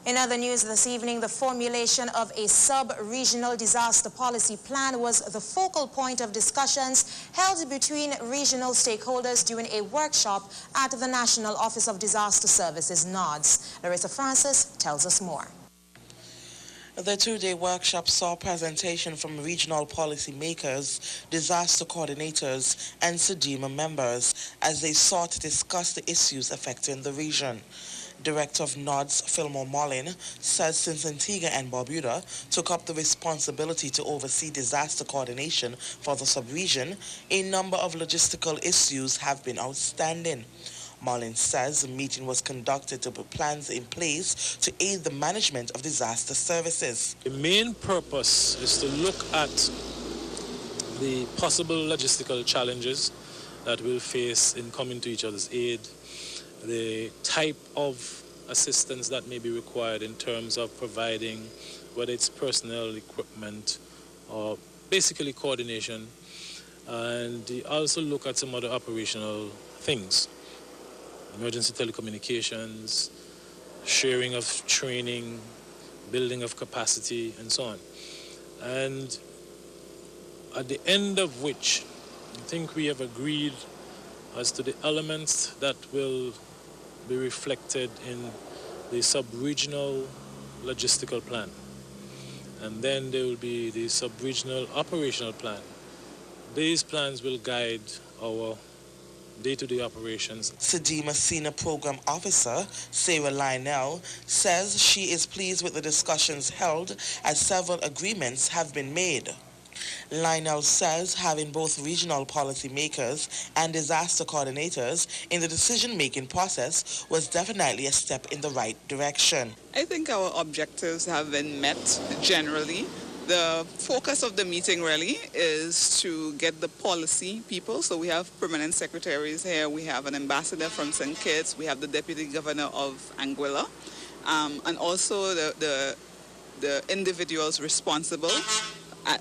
In other news this evening, the formulation of a sub-regional disaster policy plan was the focal point of discussions held between regional stakeholders during a workshop at the National Office of Disaster Services, NODS. Larissa Francis tells us more. The two-day workshop saw a presentation from regional policymakers, disaster coordinators, and SEDIMA members as they sought to discuss the issues affecting the region. Director of NODS, Fillmore Mollin, says since Antigua and Barbuda took up the responsibility to oversee disaster coordination for the sub-region, a number of logistical issues have been outstanding. Mollin says the meeting was conducted to put plans in place to aid the management of disaster services. The main purpose is to look at the possible logistical challenges that we'll face in coming to each other's aid, the type of assistance that may be required in terms of providing, whether it's personnel, equipment, or basically coordination, and also look at some other operational things. Emergency telecommunications, sharing of training, building of capacity, and so on. And at the end of which, I think we have agreed as to the elements that will be reflected in the sub-regional logistical plan. And then there will be the sub-regional operational plan. These plans will guide our day-to-day operations. SEDIMA Senior Program Officer Sarah Lionel says she is pleased with the discussions held as several agreements have been made. Lionel says having both regional policymakers and disaster coordinators in the decision-making process was definitely a step in the right direction. I think our objectives have been met generally. The focus of the meeting really is to get the policy people. So we have permanent secretaries here. We have an ambassador from St. Kitts. We have the deputy governor of Anguilla. And also the individuals responsible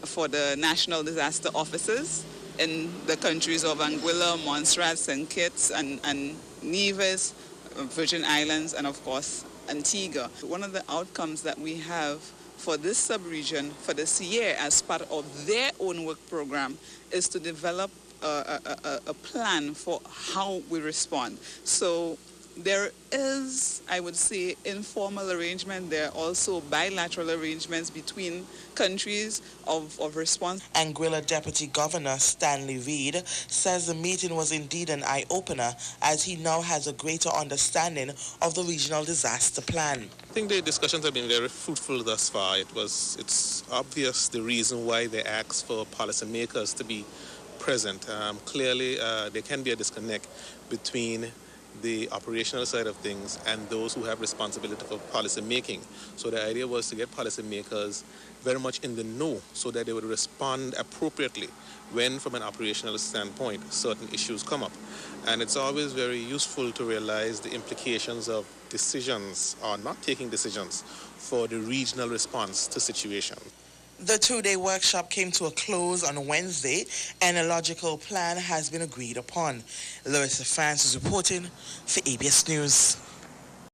for the national disaster offices in the countries of Anguilla, Montserrat, St. Kitts, and Nevis, Virgin Islands, and of course Antigua. One of the outcomes that we have for this sub-region for this year as part of their own work program is to develop a plan for how we respond. So there is, I would say, informal arrangement. There are also bilateral arrangements between countries of response. Anguilla Deputy Governor Stanley Reed says the meeting was indeed an eye-opener as he now has a greater understanding of the regional disaster plan. I think the discussions have been very fruitful thus far. It's obvious the reason why they asked for policymakers to be present. Clearly, there can be a disconnect between the operational side of things and those who have responsibility for policy making. So the idea was to get policymakers very much in the know so that they would respond appropriately when, from an operational standpoint, certain issues come up. And it's always very useful to realize the implications of decisions or not taking decisions for the regional response to situations. The two-day workshop came to a close on Wednesday, and a logical plan has been agreed upon. Larissa Francis reporting for ABS News.